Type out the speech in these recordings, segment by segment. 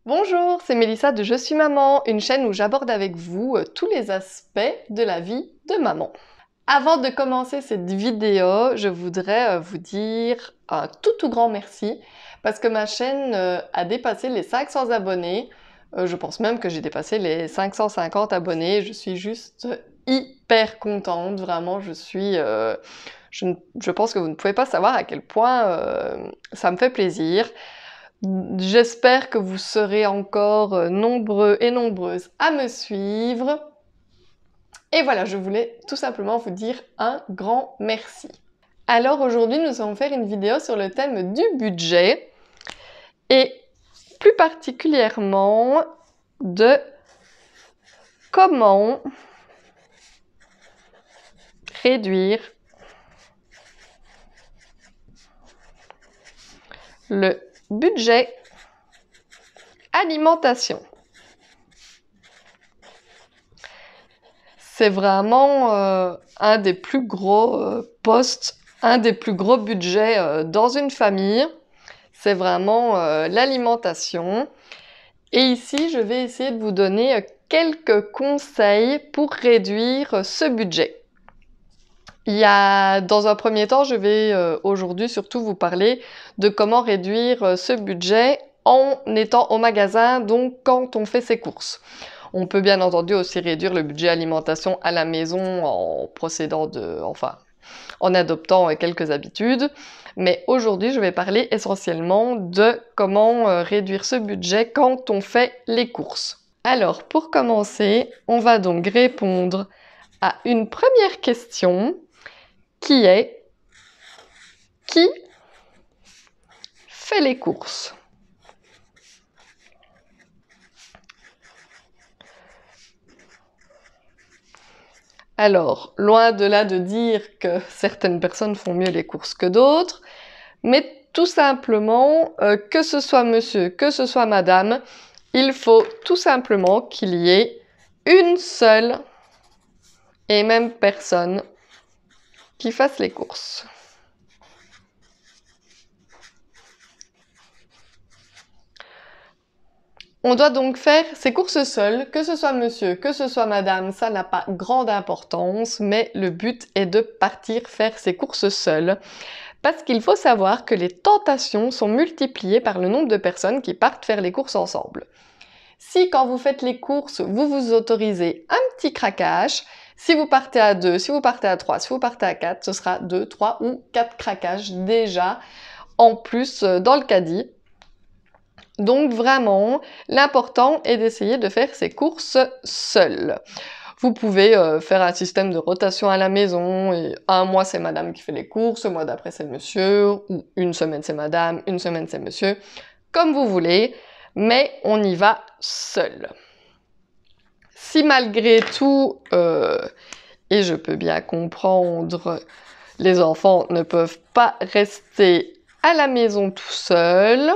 Bonjour, c'est Mélissa de Je suis maman, une chaîne où j'aborde avec vous tous les aspects de la vie de maman. Avant de commencer cette vidéo, je voudrais vous dire un tout grand merci parce que ma chaîne a dépassé les 500 abonnés. Je pense même que j'ai dépassé les 550 abonnés. Je suis juste hyper contente, vraiment. Je pense que vous ne pouvez pas savoir à quel point ça me fait plaisir. J'espère que vous serez encore nombreux et nombreuses à me suivre. Et voilà, je voulais tout simplement vous dire un grand merci. Alors aujourd'hui, nous allons faire une vidéo sur le thème du budget et plus particulièrement de comment réduire le budget alimentation. C'est vraiment un des plus gros postes, un des plus gros budgets dans une famille. C'est vraiment l'alimentation. Et ici, je vais essayer de vous donner quelques conseils pour réduire ce budget. Dans un premier temps, je vais aujourd'hui surtout vous parler de comment réduire ce budget en étant au magasin, donc quand on fait ses courses. On peut bien entendu aussi réduire le budget alimentation à la maison en en adoptant quelques habitudes. Mais aujourd'hui, je vais parler essentiellement de comment réduire ce budget quand on fait les courses. Alors, pour commencer, on va donc répondre à une première question qui est: qui fait les courses? Alors, loin de là de dire que certaines personnes font mieux les courses que d'autres, mais tout simplement, que ce soit monsieur, que ce soit madame, il faut tout simplement qu'il y ait une seule et même personne qui fasse les courses. On doit donc faire ses courses seul, que ce soit monsieur, que ce soit madame, ça n'a pas grande importance, mais le but est de partir faire ses courses seul. Parce qu'il faut savoir que les tentations sont multipliées par le nombre de personnes qui partent faire les courses ensemble. Si quand vous faites les courses, vous vous autorisez un petit craquage, si vous partez à 2, si vous partez à 3, si vous partez à 4, ce sera 2, 3 ou 4 craquages déjà en plus dans le caddie. Donc vraiment, l'important est d'essayer de faire ses courses seul. Vous pouvez faire un système de rotation à la maison, et un mois c'est madame qui fait les courses, le mois d'après c'est monsieur, ou une semaine c'est madame, une semaine c'est monsieur, comme vous voulez, mais on y va seul. Si malgré tout, et je peux bien comprendre, les enfants ne peuvent pas rester à la maison tout seuls,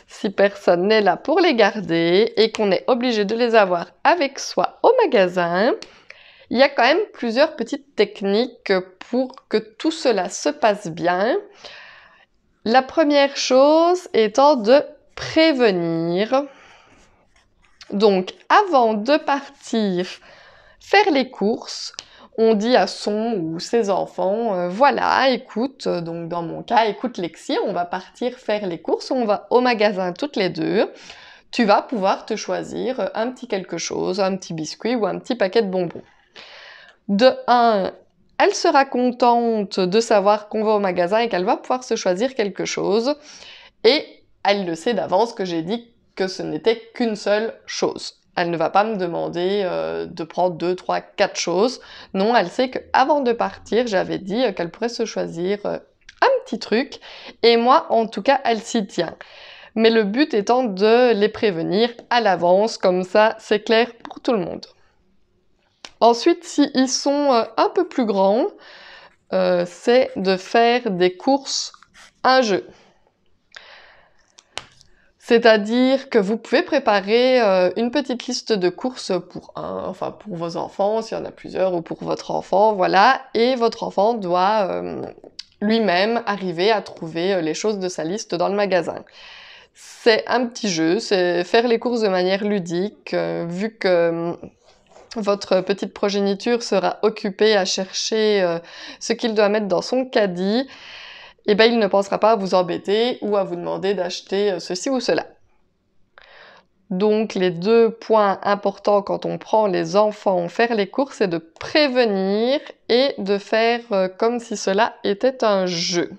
si personne n'est là pour les garder et qu'on est obligé de les avoir avec soi au magasin, il y a quand même plusieurs petites techniques pour que tout cela se passe bien. La première chose étant de prévenir. Donc, avant de partir faire les courses, on dit à son ou ses enfants, voilà, écoute, donc dans mon cas, écoute Lexi, on va partir faire les courses, on va au magasin toutes les deux, tu vas pouvoir te choisir un petit quelque chose, un petit biscuit ou un petit paquet de bonbons. De 1, elle sera contente de savoir qu'on va au magasin et qu'elle va pouvoir se choisir quelque chose, et elle le sait d'avance que j'ai dit que ce n'était qu'une seule chose. Elle ne va pas me demander de prendre 2, 3, 4 choses. Non, elle sait qu'avant de partir, j'avais dit qu'elle pourrait se choisir un petit truc. Et moi, en tout cas, elle s'y tient. Mais le but étant de les prévenir à l'avance, comme ça, c'est clair pour tout le monde. Ensuite, s'ils sont un peu plus grands, c'est de faire des courses un jeu. C'est-à-dire que vous pouvez préparer une petite liste de courses pour pour vos enfants, s'il y en a plusieurs, ou pour votre enfant, voilà, et votre enfant doit lui-même arriver à trouver les choses de sa liste dans le magasin. C'est un petit jeu, c'est faire les courses de manière ludique, vu que votre petite progéniture sera occupée à chercher ce qu'il doit mettre dans son caddie, et ben il ne pensera pas à vous embêter ou à vous demander d'acheter ceci ou cela. Donc les deux points importants quand on prend les enfants faire les courses, c'est de prévenir et de faire comme si cela était un jeu.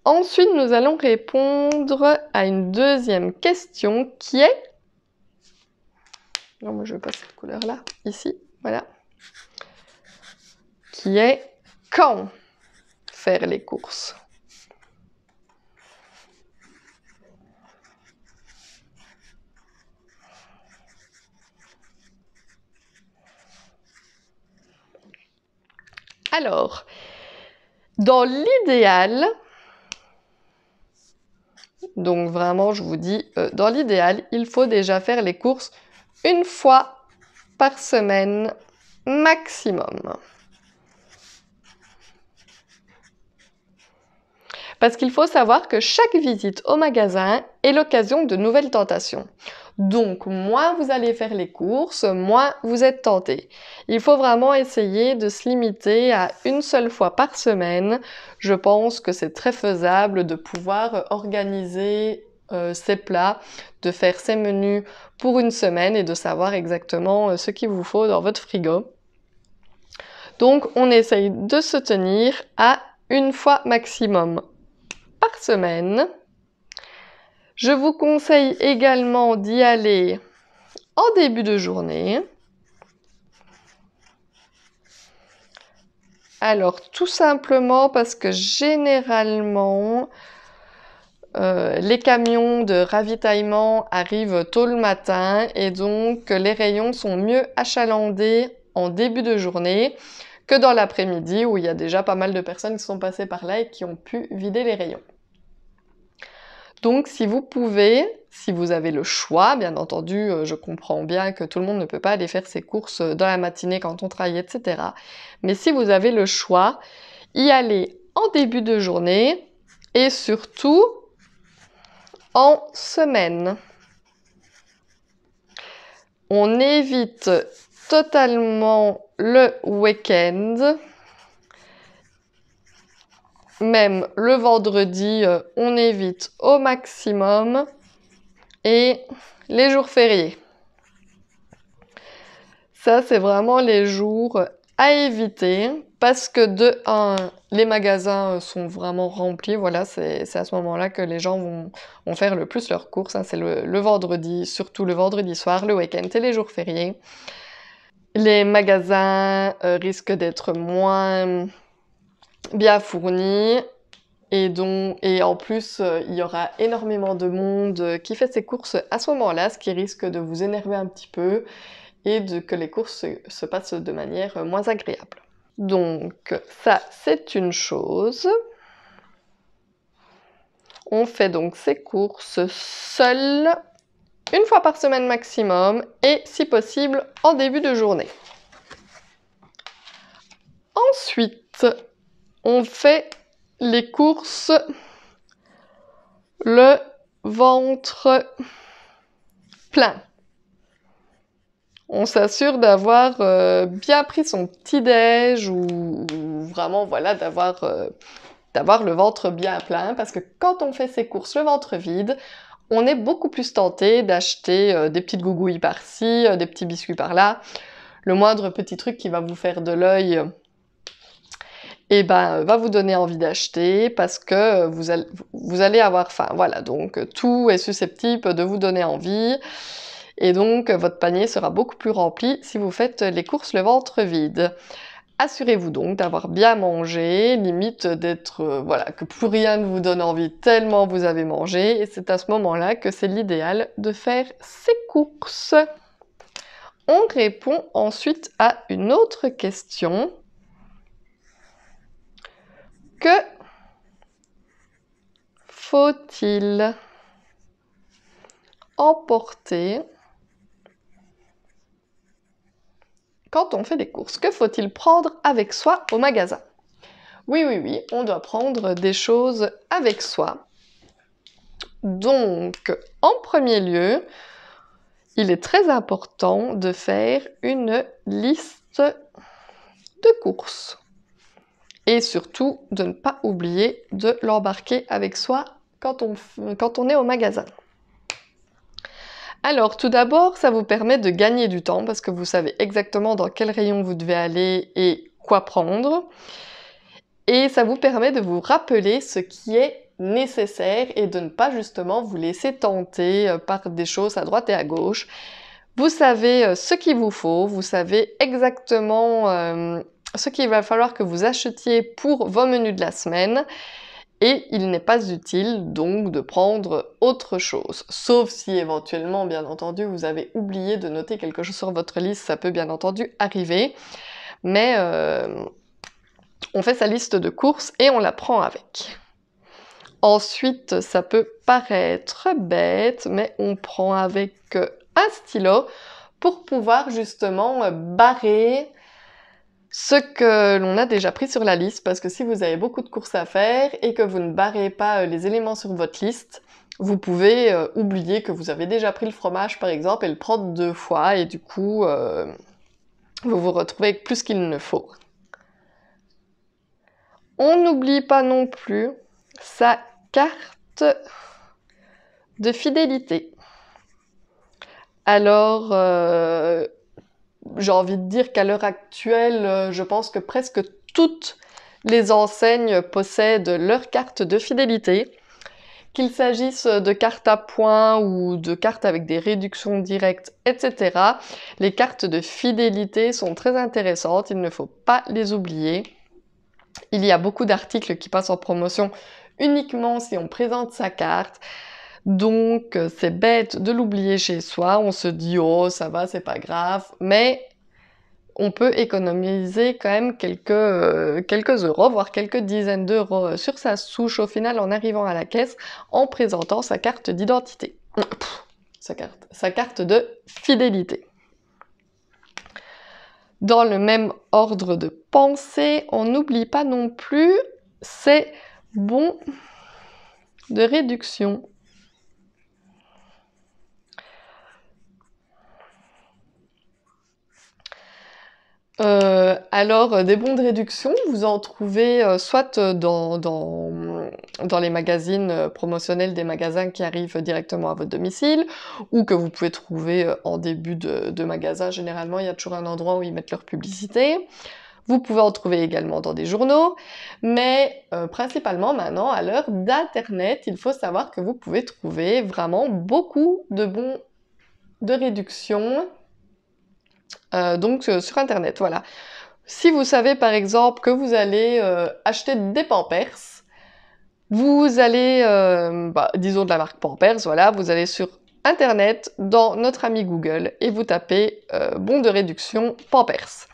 Ensuite, nous allons répondre à une deuxième question qui est... Non, moi je veux pas cette couleur-là, ici, voilà. Qui est quand faire les courses? Alors, dans l'idéal, donc vraiment je vous dis, dans l'idéal, il faut déjà faire les courses une fois par semaine maximum. Parce qu'il faut savoir que chaque visite au magasin est l'occasion de nouvelles tentations. Donc, moins vous allez faire les courses, moins vous êtes tenté. Il faut vraiment essayer de se limiter à une seule fois par semaine. Je pense que c'est très faisable de pouvoir organiser ces plats, de faire ces menus pour une semaine et de savoir exactement ce qu'il vous faut dans votre frigo. Donc, on essaye de se tenir à une fois maximum par semaine. Je vous conseille également d'y aller en début de journée. Alors, tout simplement parce que généralement, les camions de ravitaillement arrivent tôt le matin et donc les rayons sont mieux achalandés en début de journée que dans l'après-midi où il y a déjà pas mal de personnes qui sont passées par là et qui ont pu vider les rayons. Donc si vous pouvez, si vous avez le choix, bien entendu, je comprends bien que tout le monde ne peut pas aller faire ses courses dans la matinée quand on travaille, etc. Mais si vous avez le choix, y aller en début de journée et surtout en semaine. On évite totalement le week-end. Même le vendredi, on évite au maximum. Et les jours fériés. Ça, c'est vraiment les jours à éviter parce que de un, les magasins sont vraiment remplis. Voilà, c'est à ce moment-là que les gens vont faire le plus leurs courses. Hein. C'est le vendredi, surtout le vendredi soir, le week-end et les jours fériés. Les magasins risquent d'être moins bien fournis. Et en plus, il y aura énormément de monde qui fait ses courses à ce moment-là, ce qui risque de vous énerver un petit peu et que les courses se passent de manière moins agréable. Donc ça, c'est une chose. On fait donc ses courses seul, une fois par semaine maximum, et si possible, en début de journée. Ensuite, on fait les courses le ventre plein. On s'assure d'avoir bien pris son petit-déj ou vraiment voilà d'avoir le ventre bien plein parce que quand on fait ses courses le ventre vide, on est beaucoup plus tenté d'acheter des petites gougouilles par-ci, des petits biscuits par-là. Le moindre petit truc qui va vous faire de l'œil et ben, va vous donner envie d'acheter parce que vous allez avoir faim. Voilà, donc tout est susceptible de vous donner envie. Et donc, votre panier sera beaucoup plus rempli si vous faites les courses le ventre vide. Assurez-vous donc d'avoir bien mangé, limite d'être, voilà, que plus rien ne vous donne envie tellement vous avez mangé. Et c'est à ce moment-là que c'est l'idéal de faire ses courses. On répond ensuite à une autre question. Que faut-il emporter quand on fait des courses? Que faut-il prendre avec soi au magasin? Oui, on doit prendre des choses avec soi. Donc, en premier lieu, il est très important de faire une liste de courses. Et surtout, de ne pas oublier de l'embarquer avec soi quand on est au magasin. Alors, tout d'abord, ça vous permet de gagner du temps parce que vous savez exactement dans quel rayon vous devez aller et quoi prendre. Et ça vous permet de vous rappeler ce qui est nécessaire et de ne pas justement vous laisser tenter par des choses à droite et à gauche. Vous savez ce qu'il vous faut, vous savez exactement ce qu'il va falloir que vous achetiez pour vos menus de la semaine. Et il n'est pas utile donc de prendre autre chose. Sauf si éventuellement, bien entendu, vous avez oublié de noter quelque chose sur votre liste, ça peut bien entendu arriver. Mais on fait sa liste de courses et on la prend avec. Ensuite, ça peut paraître bête, mais on prend avec un stylo pour pouvoir justement barrer ce que l'on a déjà pris sur la liste, parce que si vous avez beaucoup de courses à faire et que vous ne barrez pas les éléments sur votre liste, vous pouvez oublier que vous avez déjà pris le fromage par exemple et le prendre 2 fois et du coup vous vous retrouvez avec plus qu'il ne faut. On n'oublie pas non plus sa carte de fidélité. Alors, j'ai envie de dire qu'à l'heure actuelle, je pense que presque toutes les enseignes possèdent leur carte de fidélité. Qu'il s'agisse de cartes à points ou de cartes avec des réductions directes, etc. Les cartes de fidélité sont très intéressantes, il ne faut pas les oublier. Il y a beaucoup d'articles qui passent en promotion uniquement si on présente sa carte. Donc c'est bête de l'oublier chez soi, on se dit « oh ça va, c'est pas grave », mais on peut économiser quand même quelques euros, voire quelques dizaines d'euros sur sa souche au final en arrivant à la caisse en présentant sa carte d'identité. Sa carte de fidélité. Dans le même ordre de pensée, on n'oublie pas non plus ces bons de réduction. Alors, des bons de réduction, vous en trouvez soit dans les magazines promotionnels des magasins qui arrivent directement à votre domicile, ou que vous pouvez trouver en début de magasin. Généralement, il y a toujours un endroit où ils mettent leur publicité. Vous pouvez en trouver également dans des journaux, mais principalement maintenant, à l'heure d'Internet, il faut savoir que vous pouvez trouver vraiment beaucoup de bons de réduction donc sur Internet, voilà. Si vous savez par exemple que vous allez acheter des Pampers, vous allez, disons de la marque Pampers, voilà, vous allez sur Internet, dans notre ami Google, et vous tapez bon de réduction Pampers.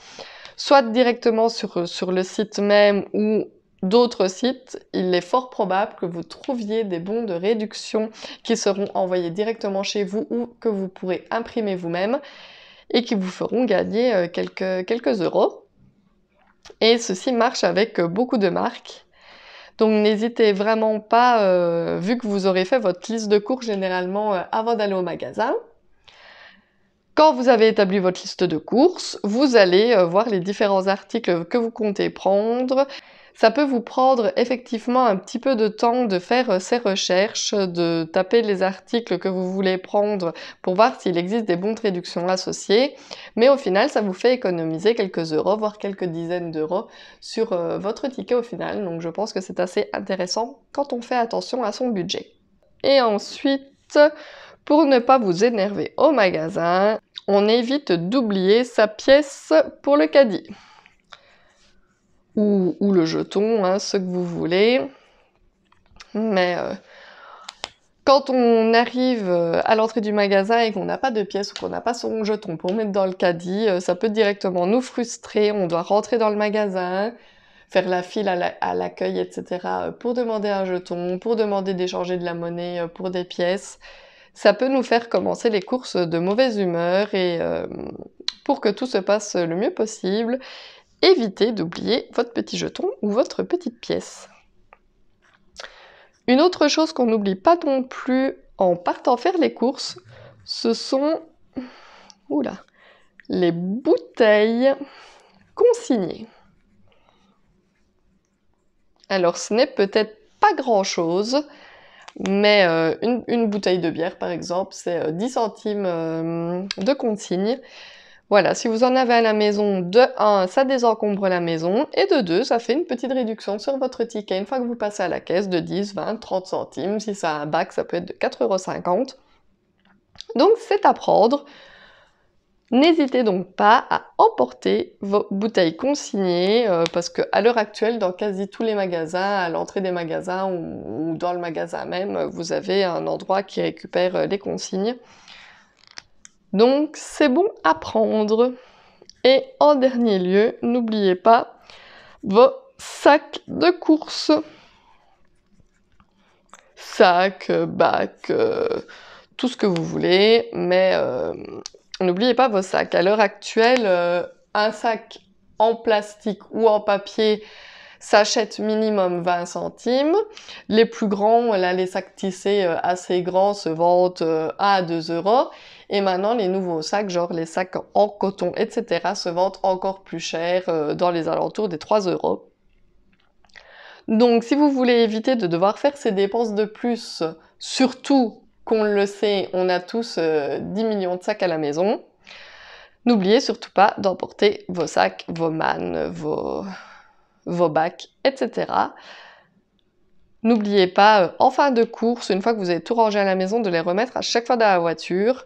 Soit directement sur le site même ou d'autres sites, il est fort probable que vous trouviez des bons de réduction qui seront envoyés directement chez vous ou que vous pourrez imprimer vous-même et qui vous feront gagner quelques euros. Et ceci marche avec beaucoup de marques. Donc n'hésitez vraiment pas, vu que vous aurez fait votre liste de courses généralement avant d'aller au magasin. Quand vous avez établi votre liste de courses, vous allez voir les différents articles que vous comptez prendre. Ça peut vous prendre effectivement un petit peu de temps de faire ces recherches, de taper les articles que vous voulez prendre pour voir s'il existe des bons de réduction associés, mais au final ça vous fait économiser quelques euros, voire quelques dizaines d'euros sur votre ticket au final, donc je pense que c'est assez intéressant quand on fait attention à son budget. Et ensuite, pour ne pas vous énerver au magasin, on évite d'oublier sa pièce pour le caddie. Ou le jeton, hein, ce que vous voulez. Mais quand on arrive à l'entrée du magasin et qu'on n'a pas de pièce ou qu'on n'a pas son jeton pour mettre dans le caddie, ça peut directement nous frustrer. On doit rentrer dans le magasin, faire la file à l'accueil, etc. pour demander un jeton, pour demander d'échanger de la monnaie pour des pièces. Ça peut nous faire commencer les courses de mauvaise humeur et pour que tout se passe le mieux possible, évitez d'oublier votre petit jeton ou votre petite pièce. Une autre chose qu'on n'oublie pas non plus en partant faire les courses, ce sont les bouteilles consignées. Alors ce n'est peut-être pas grand-chose, mais une bouteille de bière par exemple, c'est 10 centimes de consigne. Voilà, si vous en avez à la maison, de 1, ça désencombre la maison, et de 2, ça fait une petite réduction sur votre ticket une fois que vous passez à la caisse de 10, 20, 30 centimes. Si ça a un bac, ça peut être de 4,50 €. Donc c'est à prendre. N'hésitez donc pas à emporter vos bouteilles consignées, parce qu'à l'heure actuelle, dans quasi tous les magasins, à l'entrée des magasins ou dans le magasin même, vous avez un endroit qui récupère les consignes. Donc c'est bon à prendre. Et en dernier lieu, n'oubliez pas vos sacs de course. Sacs, bacs, tout ce que vous voulez, mais n'oubliez pas vos sacs. À l'heure actuelle, un sac en plastique ou en papier s'achète minimum 20 centimes. Les plus grands, là, les sacs tissés assez grands se vendent 1 à 2 €. Et maintenant, les nouveaux sacs, genre les sacs en coton, etc., se vendent encore plus cher, dans les alentours des 3 €. Donc, si vous voulez éviter de devoir faire ces dépenses de plus, surtout qu'on le sait, on a tous 10 millions de sacs à la maison, n'oubliez surtout pas d'emporter vos sacs, vos mannes, vos bacs, etc. N'oubliez pas, en fin de course, une fois que vous avez tout rangé à la maison, de les remettre à chaque fois dans la voiture.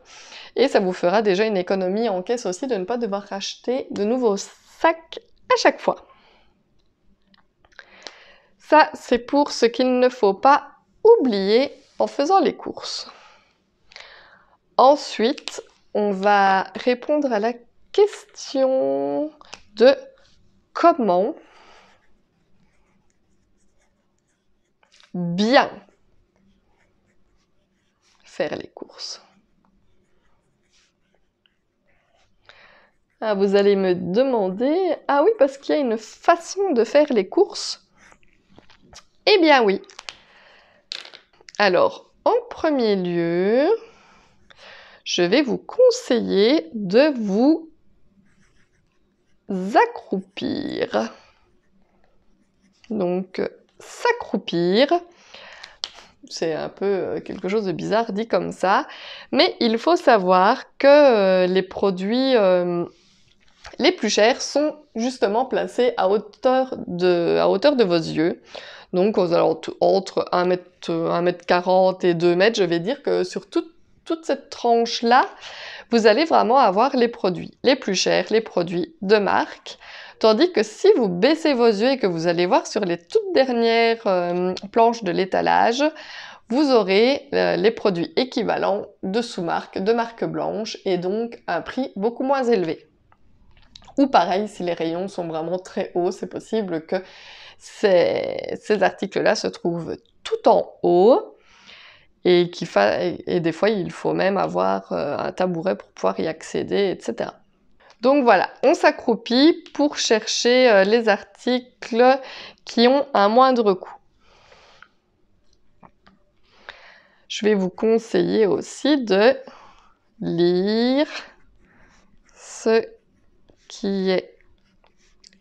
Et ça vous fera déjà une économie en caisse aussi de ne pas devoir racheter de nouveaux sacs à chaque fois. Ça, c'est pour ce qu'il ne faut pas oublier en faisant les courses. Ensuite, on va répondre à la question de comment bien faire les courses. Ah, vous allez me demander, ah oui, parce qu'il y a une façon de faire les courses. Eh bien oui. Alors, en premier lieu, je vais vous conseiller de vous accroupir. Donc, s'accroupir, c'est un peu quelque chose de bizarre dit comme ça, mais il faut savoir que les produits les plus chers sont justement placés à hauteur de vos yeux. Donc aux alentours, entre 1,40 m et 2 m, je vais dire que sur toute cette tranche-là, vous allez vraiment avoir les produits les plus chers, les produits de marque. Tandis que si vous baissez vos yeux et que vous allez voir sur les toutes dernières planches de l'étalage, vous aurez les produits équivalents de sous-marque, de marque blanche, et donc un prix beaucoup moins élevé. Ou pareil, si les rayons sont vraiment très hauts, c'est possible que ces articles-là se trouvent tout en haut, et des fois il faut même avoir un tabouret pour pouvoir y accéder, etc. Donc voilà, on s'accroupit pour chercher les articles qui ont un moindre coût. Je vais vous conseiller aussi de lire ce qui est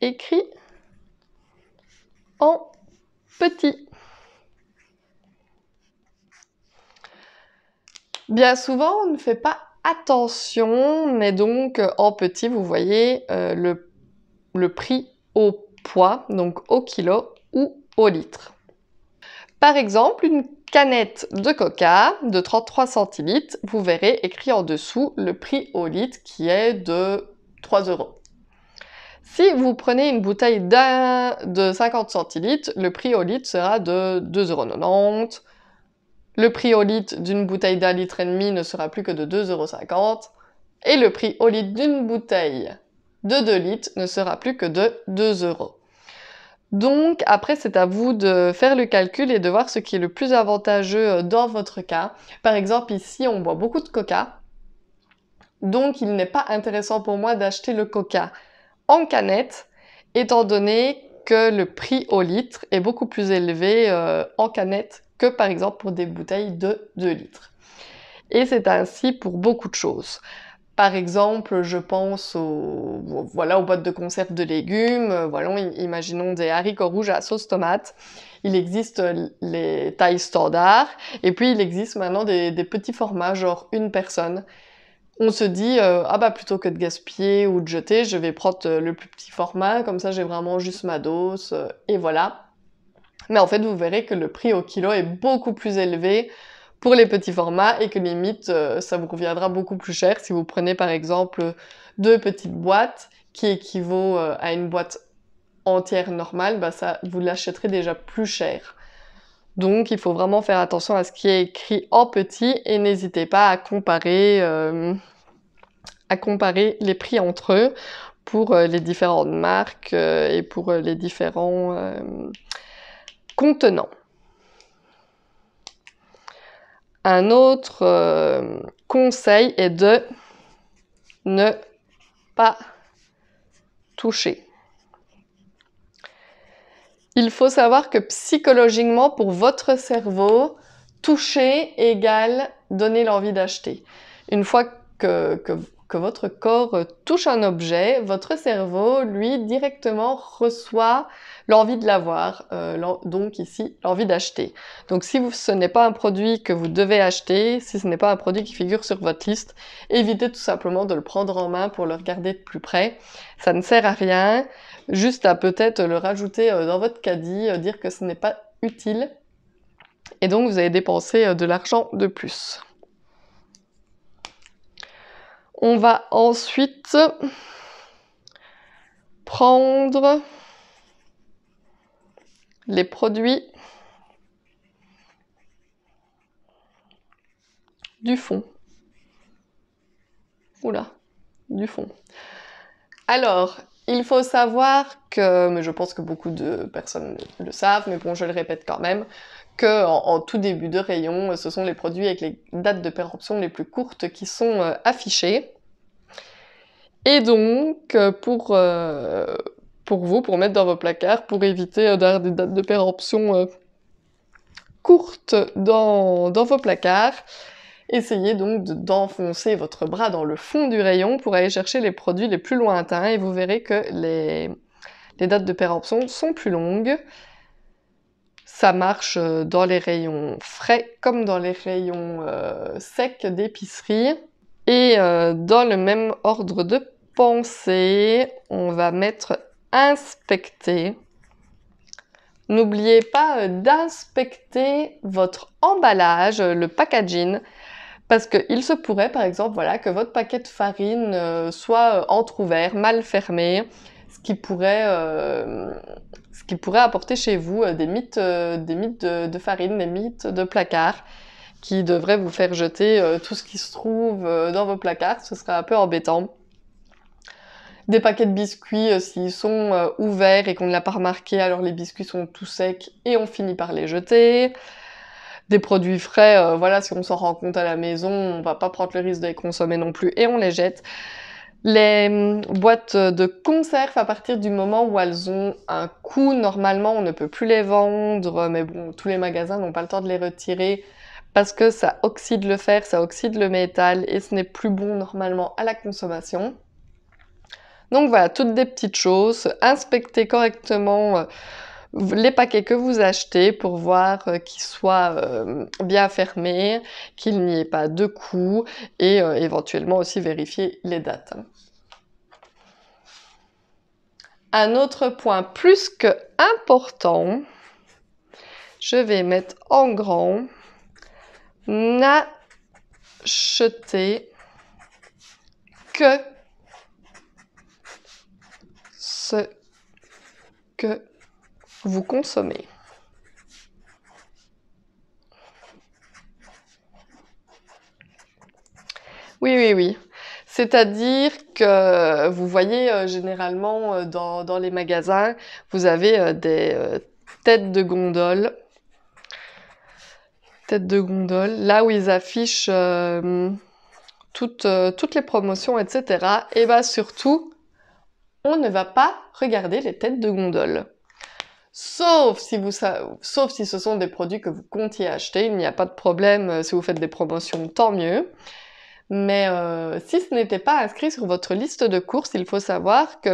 écrit en petit. Bien souvent, on ne fait pas attention, mais donc en petit, vous voyez le prix au poids, donc au kilo ou au litre. Par exemple, une canette de coca de 33 centilitres, vous verrez écrit en dessous le prix au litre qui est de 3 €. Si vous prenez une bouteille de 50 centilitres, le prix au litre sera de 2,90 €. Le prix au litre d'une bouteille d'1,5 litre ne sera plus que de 2,50 €. Et le prix au litre d'une bouteille de 2 litres ne sera plus que de 2 €. Donc après, c'est à vous de faire le calcul et de voir ce qui est le plus avantageux dans votre cas. Par exemple, ici, on boit beaucoup de coca. Donc il n'est pas intéressant pour moi d'acheter le coca en canette, étant donné que le prix au litre est beaucoup plus élevé en canette que par exemple pour des bouteilles de 2 litres. Et c'est ainsi pour beaucoup de choses. Par exemple, je pense aux boîtes de conserve de légumes. Voilà, imaginons des haricots rouges à sauce tomate. Il existe les tailles standards, et puis il existe maintenant des petits formats, genre une personne. On se dit, ah bah plutôt que de gaspiller ou de jeter, je vais prendre le plus petit format, comme ça j'ai vraiment juste ma dose, et voilà. Mais en fait, vous verrez que le prix au kilo est beaucoup plus élevé pour les petits formats et que limite, ça vous reviendra beaucoup plus cher si vous prenez par exemple 2 petites boîtes qui équivaut à une boîte entière normale, bah ça, vous l'achèterez déjà plus cher. Donc il faut vraiment faire attention à ce qui est écrit en petit et n'hésitez pas à comparer les prix entre eux pour les différentes marques et pour les différents contenants. Un autre conseil est de ne pas toucher. Il faut savoir que psychologiquement, pour votre cerveau, toucher égale donner l'envie d'acheter. Une fois que votre corps touche un objet, votre cerveau, lui, directement reçoit l'envie de l'avoir, donc ici, l'envie d'acheter. Donc si ce n'est pas un produit que vous devez acheter, si ce n'est pas un produit qui figure sur votre liste, évitez tout simplement de le prendre en main pour le regarder de plus près. Ça ne sert à rien, juste à peut-être le rajouter dans votre caddie, dire que ce n'est pas utile, et donc vous avez dépensé de l'argent de plus. On va ensuite prendre les produits du fond. Oula, du fond. Alors, il faut savoir que, mais je pense que beaucoup de personnes le savent, mais bon, je le répète quand même, qu'en tout début de rayon, ce sont les produits avec les dates de péremption les plus courtes qui sont affichées. Et donc, pour vous, pour mettre dans vos placards, pour éviter d'avoir des dates de péremption courtes dans vos placards, essayez donc d'enfoncer votre bras dans le fond du rayon pour aller chercher les produits les plus lointains et vous verrez que les dates de péremption sont plus longues. Ça marche dans les rayons frais comme dans les rayons secs d'épicerie. Et dans le même ordre de pensée, on va mettre inspecter. N'oubliez pas d'inspecter votre emballage, le packaging, parce qu'il se pourrait, par exemple, voilà, que votre paquet de farine soit entrouvert, mal fermé, ce qui pourrait apporter chez vous des mythes de farine, des mythes de placard, qui devraient vous faire jeter tout ce qui se trouve dans vos placards. Ce serait un peu embêtant. Des paquets de biscuits, s'ils sont ouverts et qu'on ne l'a pas remarqué, alors les biscuits sont tout secs et on finit par les jeter. Des produits frais, voilà, si on s'en rend compte à la maison, on va pas prendre le risque de les consommer non plus et on les jette. Les boîtes de conserve, à partir du moment où elles ont un coût, normalement on ne peut plus les vendre, mais bon, tous les magasins n'ont pas le temps de les retirer parce que ça oxyde le fer, ça oxyde le métal et ce n'est plus bon normalement à la consommation. Donc voilà, toutes des petites choses. Inspectez correctement les paquets que vous achetez pour voir qu'ils soient bien fermés, qu'il n'y ait pas de coups et éventuellement aussi vérifier les dates. Un autre point plus que important, je vais mettre en grand, n'achetez que ce que vous consommez. Oui. C'est-à-dire que vous voyez généralement dans les magasins, vous avez des têtes de gondole, là où ils affichent toutes les promotions, etc. Et bien surtout, on ne va pas regarder les têtes de gondole. Sauf si ce sont des produits que vous comptiez acheter, il n'y a pas de problème, si vous faites des promotions, tant mieux. Mais si ce n'était pas inscrit sur votre liste de courses, il faut savoir que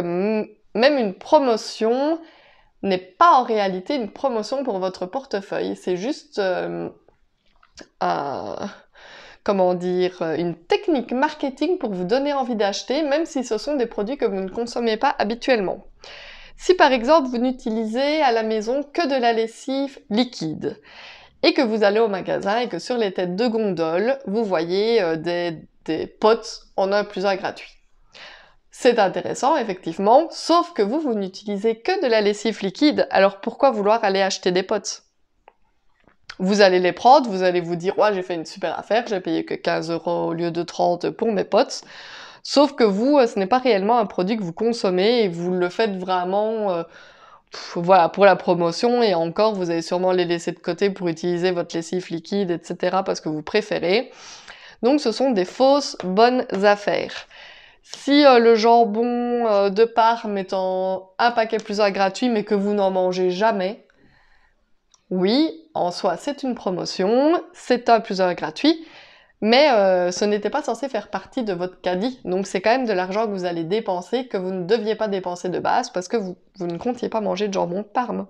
même une promotion n'est pas en réalité une promotion pour votre portefeuille. C'est juste comment dire, une technique marketing pour vous donner envie d'acheter, même si ce sont des produits que vous ne consommez pas habituellement. Si par exemple vous n'utilisez à la maison que de la lessive liquide, et que vous allez au magasin et que sur les têtes de gondole, vous voyez des pots en un plus un gratuit. C'est intéressant, effectivement, sauf que vous n'utilisez que de la lessive liquide, alors pourquoi vouloir aller acheter des pots? Vous allez les prendre, vous allez vous dire « Ouais, j'ai fait une super affaire, j'ai payé que 15 € au lieu de 30 pour mes pots ». Sauf que vous, ce n'est pas réellement un produit que vous consommez et vous le faites vraiment voilà, pour la promotion, et encore, vous allez sûrement les laisser de côté pour utiliser votre lessive liquide, etc. parce que vous préférez. Donc ce sont des fausses bonnes affaires. Si le jambon de Parme est en un paquet plus un gratuit, mais que vous n'en mangez jamais, oui, en soi, c'est une promotion, c'est un plus un gratuit, mais ce n'était pas censé faire partie de votre caddie, donc c'est quand même de l'argent que vous allez dépenser, que vous ne deviez pas dépenser de base, parce que vous ne comptiez pas manger de jambon de Parme.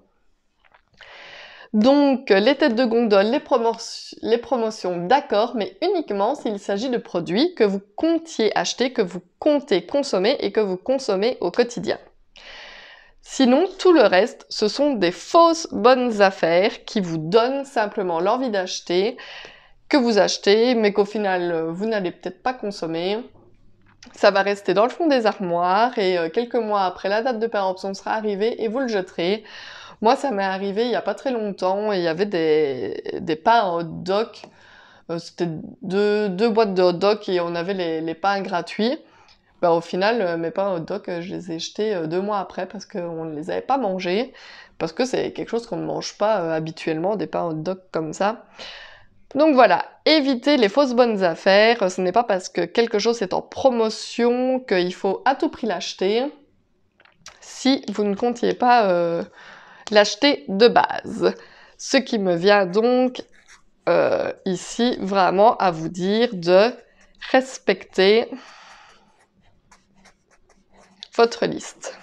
Donc, les têtes de gondole, les promotions, d'accord, mais uniquement s'il s'agit de produits que vous comptiez acheter, que vous comptez consommer et que vous consommez au quotidien. Sinon, tout le reste, ce sont des fausses bonnes affaires qui vous donnent simplement l'envie d'acheter, que vous achetez, mais qu'au final, vous n'allez peut-être pas consommer. Ça va rester dans le fond des armoires et quelques mois après, la date de péremption sera arrivée et vous le jeterez. Moi, ça m'est arrivé il n'y a pas très longtemps et il y avait des pains en hot dog. C'était deux boîtes de hot dog et on avait les pains gratuits. Ben, au final, mes pains hot dog, je les ai jetés 2 mois après parce qu'on ne les avait pas mangés. Parce que c'est quelque chose qu'on ne mange pas habituellement, des pains hot dog comme ça. Donc voilà, évitez les fausses bonnes affaires. Ce n'est pas parce que quelque chose est en promotion qu'il faut à tout prix l'acheter. Si vous ne comptiez pas l'acheter de base. Ce qui me vient donc ici vraiment à vous dire de respecter votre liste.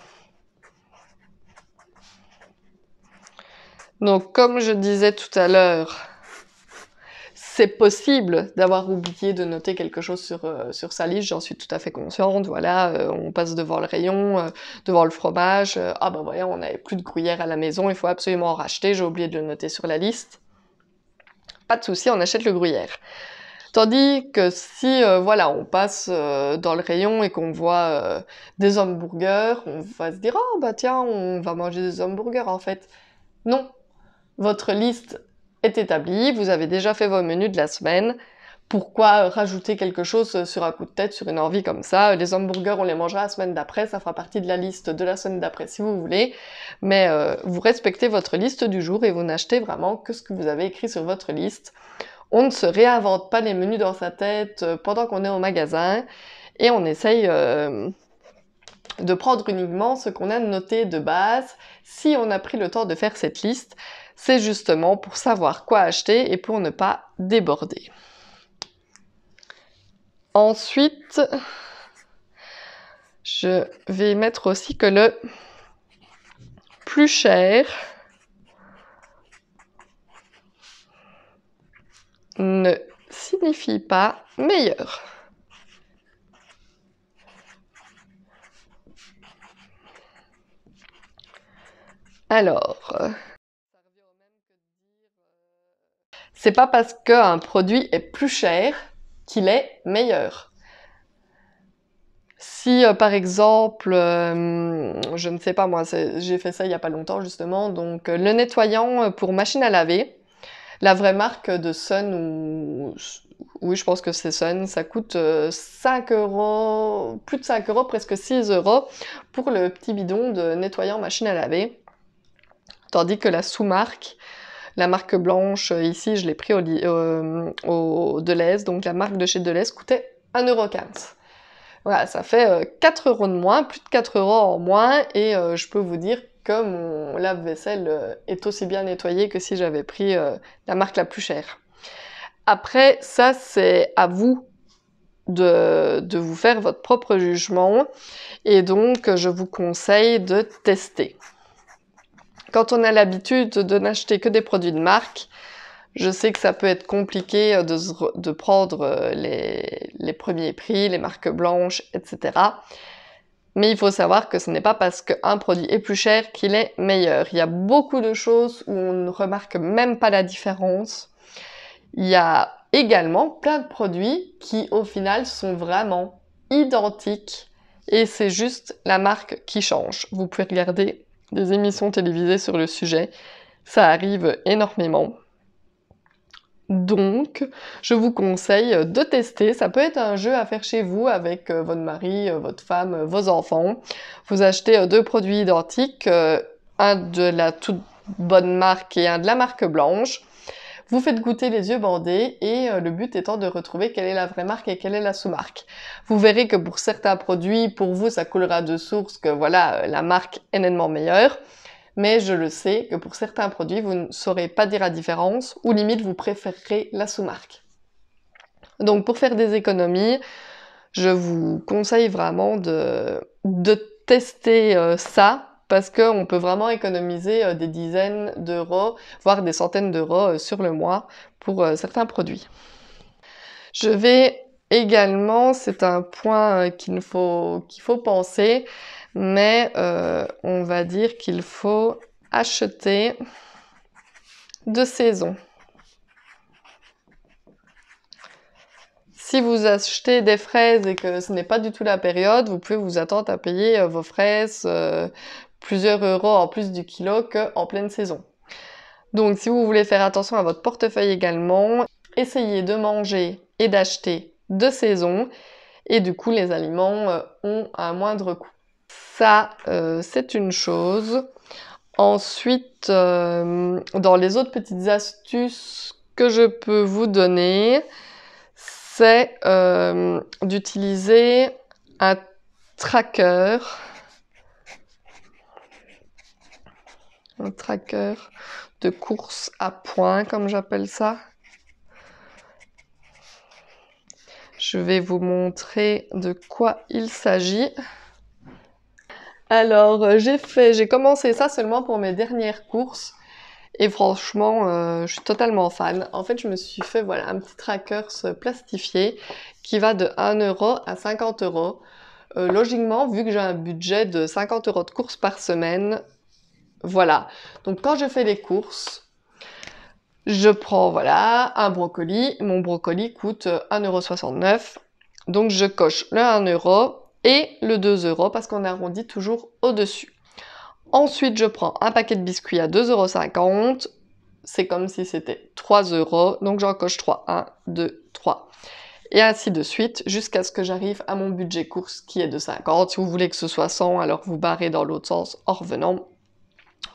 Donc comme je disais tout à l'heure, c'est possible d'avoir oublié de noter quelque chose sur sa liste, j'en suis tout à fait consciente, voilà, on passe devant le rayon, devant le fromage, ah ben voyons, on n'avait plus de gruyère à la maison, il faut absolument en racheter, j'ai oublié de le noter sur la liste. Pas de souci, on achète le gruyère. Tandis que si, voilà, on passe dans le rayon et qu'on voit des hamburgers, on va se dire « Oh bah tiens, on va manger des hamburgers en fait ». Non, votre liste est établie, vous avez déjà fait vos menus de la semaine. Pourquoi rajouter quelque chose sur un coup de tête, sur une envie comme ça? Les hamburgers, on les mangera la semaine d'après, ça fera partie de la liste de la semaine d'après si vous voulez. Mais vous respectez votre liste du jour et vous n'achetez vraiment que ce que vous avez écrit sur votre liste. On ne se réinvente pas les menus dans sa tête pendant qu'on est au magasin et on essaye de prendre uniquement ce qu'on a noté de base. Si on a pris le temps de faire cette liste, c'est justement pour savoir quoi acheter et pour ne pas déborder. Ensuite, je vais mettre aussi que le plus cher ne signifie pas meilleur. Alors, c'est pas parce qu'un produit est plus cher qu'il est meilleur. Si par exemple, je ne sais pas moi, j'ai fait ça il y a pas longtemps justement, donc le nettoyant pour machine à laver, la vraie marque de Sun, ou oui je pense que c'est Sun, ça coûte 5 €, plus de 5 €, presque 6 € pour le petit bidon de nettoyant machine à laver. Tandis que la sous-marque, la marque blanche, ici je l'ai pris au Delhaize, donc la marque de chez Delhaize coûtait 1,15 €. Voilà, ça fait 4 € de moins, plus de 4 € en moins, et je peux vous dire que mon lave-vaisselle est aussi bien nettoyé que si j'avais pris la marque la plus chère. Après, ça c'est à vous de vous faire votre propre jugement et donc je vous conseille de tester. Quand on a l'habitude de n'acheter que des produits de marque, je sais que ça peut être compliqué de prendre les premiers prix, les marques blanches, etc. Mais il faut savoir que ce n'est pas parce qu'un produit est plus cher qu'il est meilleur. Il y a beaucoup de choses où on ne remarque même pas la différence. Il y a également plein de produits qui, au final, sont vraiment identiques et c'est juste la marque qui change. Vous pouvez regarder des émissions télévisées sur le sujet. Ça arrive énormément. Donc, je vous conseille de tester. Ça peut être un jeu à faire chez vous avec votre mari, votre femme, vos enfants. Vous achetez deux produits identiques, un de la toute bonne marque et un de la marque blanche. Vous faites goûter les yeux bandés et le but étant de retrouver quelle est la vraie marque et quelle est la sous-marque. Vous verrez que pour certains produits, pour vous, ça coulera de source que voilà, la marque est nettement meilleure. Mais je le sais que pour certains produits, vous ne saurez pas dire la différence ou limite vous préférerez la sous-marque. Donc pour faire des économies, je vous conseille vraiment de tester ça parce qu'on peut vraiment économiser des dizaines d'euros, voire des centaines d'euros sur le mois pour certains produits. Je vais également, c'est un point qu'il faut penser, mais on va dire qu'il faut acheter de saison. Si vous achetez des fraises et que ce n'est pas du tout la période, vous pouvez vous attendre à payer vos fraises plusieurs euros en plus du kilo qu'en pleine saison. Donc si vous voulez faire attention à votre portefeuille également, essayez de manger et d'acheter de saison et du coup les aliments ont un moindre coût. Ça, c'est une chose. Ensuite, dans les autres petites astuces que je peux vous donner, c'est d'utiliser un tracker. Un tracker de course à points, comme j'appelle ça. Je vais vous montrer de quoi il s'agit. Alors, j'ai commencé ça seulement pour mes dernières courses. Et franchement, je suis totalement fan. En fait, je me suis fait voilà, un petit tracker plastifié qui va de 1 euro à 50 euros. Logiquement, vu que j'ai un budget de 50 euros de courses par semaine, voilà. Donc quand je fais les courses, je prends voilà, un brocoli. Mon brocoli coûte 1,69 €. Donc je coche le 1 euro et le 2 euros parce qu'on arrondit toujours au-dessus. Ensuite, je prends un paquet de biscuits à 2,50 €. C'est comme si c'était 3 euros. Donc j'en coche 3. 1, 2, 3. Et ainsi de suite, jusqu'à ce que j'arrive à mon budget course qui est de 50. Si vous voulez que ce soit 100, alors vous barrez dans l'autre sens en revenant.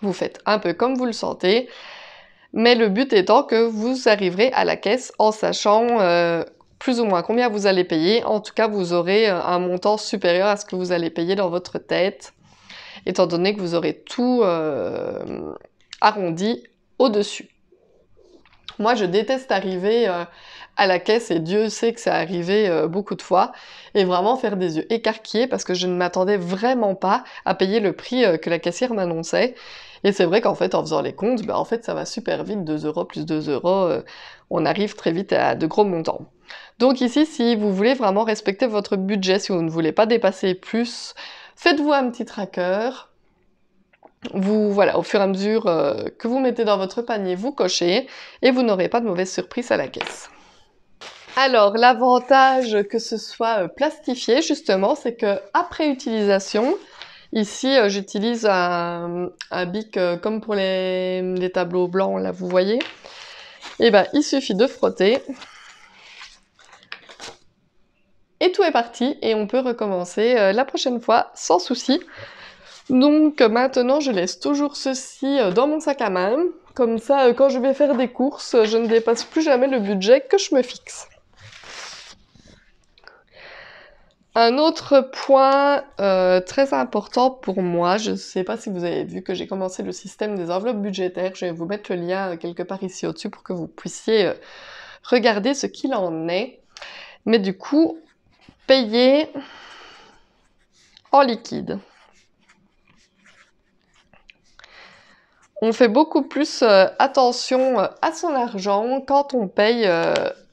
Vous faites un peu comme vous le sentez. Mais le but étant que vous arriverez à la caisse en sachant plus ou moins combien vous allez payer. En tout cas, vous aurez un montant supérieur à ce que vous allez payer dans votre tête, étant donné que vous aurez tout arrondi au-dessus. Moi, je déteste arriver à la caisse, et Dieu sait que c'est arrivé beaucoup de fois, et vraiment faire des yeux écarquillés parce que je ne m'attendais vraiment pas à payer le prix que la caissière m'annonçait. Et c'est vrai qu'en fait, en faisant les comptes, en fait, ça va super vite, 2 euros plus 2 euros, on arrive très vite à de gros montants. Donc ici, si vous voulez vraiment respecter votre budget, si vous ne voulez pas dépasser plus, faites-vous un petit tracker. Voilà, au fur et à mesure que vous mettez dans votre panier, vous cochez et vous n'aurez pas de mauvaise surprise à la caisse. Alors, l'avantage que ce soit plastifié, justement, c'est que après utilisation, ici, j'utilise un bic comme pour les tableaux blancs, là, vous voyez. Et ben, il suffit de frotter. Et tout est parti, et on peut recommencer la prochaine fois sans souci. Donc maintenant, je laisse toujours ceci dans mon sac à main. Comme ça, quand je vais faire des courses, je ne dépasse plus jamais le budget que je me fixe. Un autre point très important pour moi, je ne sais pas si vous avez vu que j'ai commencé le système des enveloppes budgétaires, je vais vous mettre le lien quelque part ici au-dessus pour que vous puissiez regarder ce qu'il en est. Mais du coup, payer en liquide. On fait beaucoup plus attention à son argent quand on paye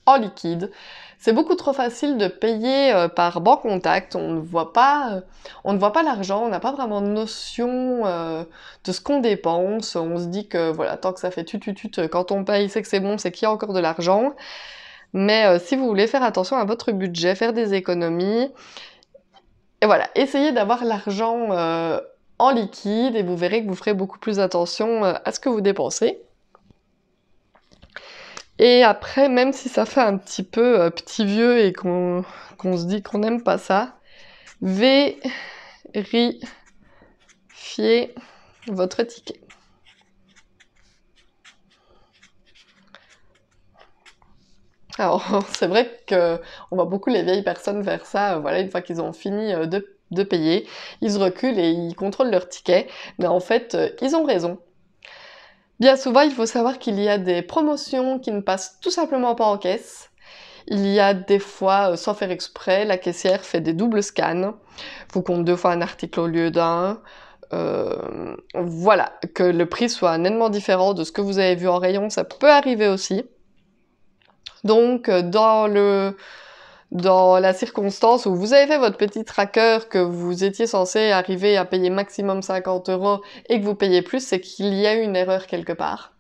en liquide. C'est beaucoup trop facile de payer par banque contact, on ne voit pas l'argent, on n'a pas vraiment de notion de ce qu'on dépense. On se dit que voilà, tant que ça fait tut quand on paye, c'est que c'est bon, c'est qu'il y a encore de l'argent. Mais si vous voulez faire attention à votre budget, faire des économies, et voilà, essayez d'avoir l'argent en liquide et vous verrez que vous ferez beaucoup plus attention à ce que vous dépensez. Et après, même si ça fait un petit peu petit vieux et qu'on se dit qu'on n'aime pas ça, vérifiez votre ticket. Alors, c'est vrai qu'on voit beaucoup les vieilles personnes faire ça, voilà, une fois qu'ils ont fini de payer, ils reculent et ils contrôlent leur ticket, mais en fait, ils ont raison. Bien souvent, il faut savoir qu'il y a des promotions qui ne passent tout simplement pas en caisse. Il y a des fois, sans faire exprès, la caissière fait des doubles scans, vous compte 2 fois un article au lieu d'un. Voilà, que le prix soit nettement différent de ce que vous avez vu en rayon, ça peut arriver aussi. Donc, dans la circonstance où vous avez fait votre petit tracker, que vous étiez censé arriver à payer maximum 50 € et que vous payez plus, c'est qu'il y a eu une erreur quelque part.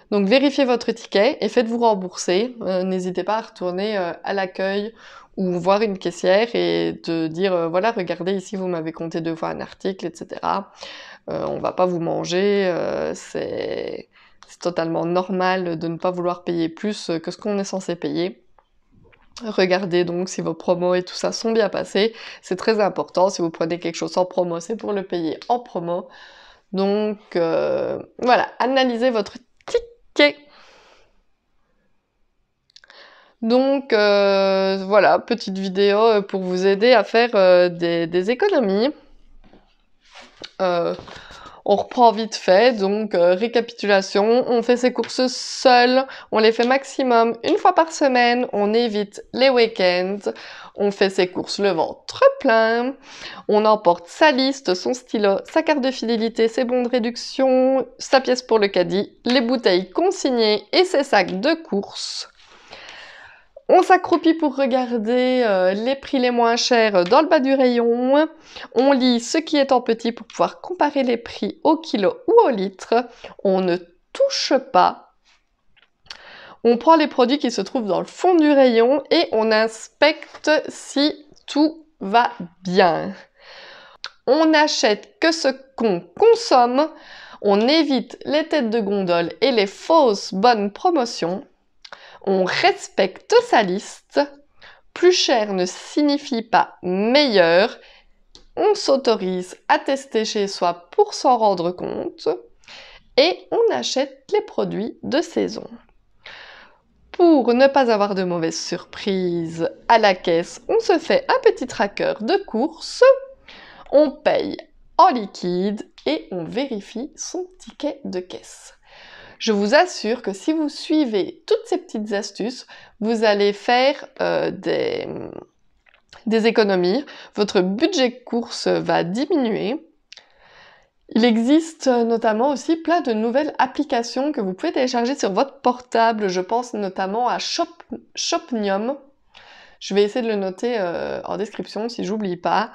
Donc vérifiez votre ticket et faites-vous rembourser. N'hésitez pas à retourner à l'accueil ou voir une caissière et de dire voilà, regardez ici, vous m'avez compté 2 fois un article, etc. On va pas vous manger, c'est totalement normal de ne pas vouloir payer plus que ce qu'on est censé payer. Regardez donc si vos promos et tout ça sont bien passés, c'est très important. Si vous prenez quelque chose en promo, c'est pour le payer en promo. Donc voilà, analysez votre ticket. Donc voilà, petite vidéo pour vous aider à faire des économies. On reprend vite fait, donc récapitulation, on fait ses courses seul, on les fait maximum une fois par semaine, on évite les week-ends, on fait ses courses le ventre plein, on emporte sa liste, son stylo, sa carte de fidélité, ses bons de réduction, sa pièce pour le caddie, les bouteilles consignées et ses sacs de courses. On s'accroupit pour regarder les prix les moins chers dans le bas du rayon. On lit ce qui est en petit pour pouvoir comparer les prix au kilo ou au litre. On ne touche pas. On prend les produits qui se trouvent dans le fond du rayon et on inspecte si tout va bien. On n'achète que ce qu'on consomme. On évite les têtes de gondole et les fausses bonnes promotions. On respecte sa liste. Plus cher ne signifie pas meilleur. On s'autorise à tester chez soi pour s'en rendre compte. Et on achète les produits de saison. Pour ne pas avoir de mauvaises surprises à la caisse, on se fait un petit tracker de courses. On paye en liquide et on vérifie son ticket de caisse. Je vous assure que si vous suivez toutes ces petites astuces, vous allez faire des économies. Votre budget course va diminuer. Il existe notamment aussi plein de nouvelles applications que vous pouvez télécharger sur votre portable. Je pense notamment à Shopnium. Je vais essayer de le noter en description si j'oublie pas.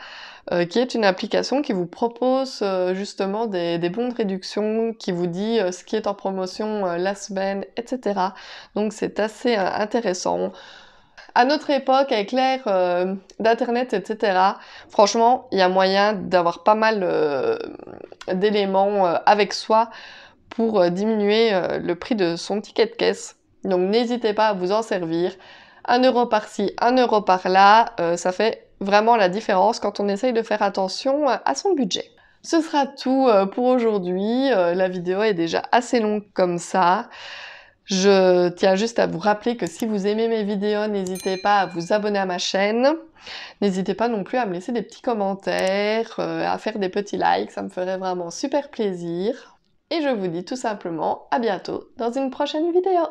Qui est une application qui vous propose justement des bons de réduction, qui vous dit ce qui est en promotion la semaine, etc. Donc c'est assez intéressant. À notre époque, avec l'ère d'internet, etc., franchement, il y a moyen d'avoir pas mal d'éléments avec soi pour diminuer le prix de son ticket de caisse. Donc n'hésitez pas à vous en servir. 1 € par-ci, 1 € par-là, ça fait vraiment la différence quand on essaye de faire attention à son budget. Ce sera tout pour aujourd'hui. La vidéo est déjà assez longue comme ça. Je tiens juste à vous rappeler que si vous aimez mes vidéos, n'hésitez pas à vous abonner à ma chaîne. N'hésitez pas non plus à me laisser des petits commentaires, à faire des petits likes, ça me ferait vraiment super plaisir. Et je vous dis tout simplement à bientôt dans une prochaine vidéo.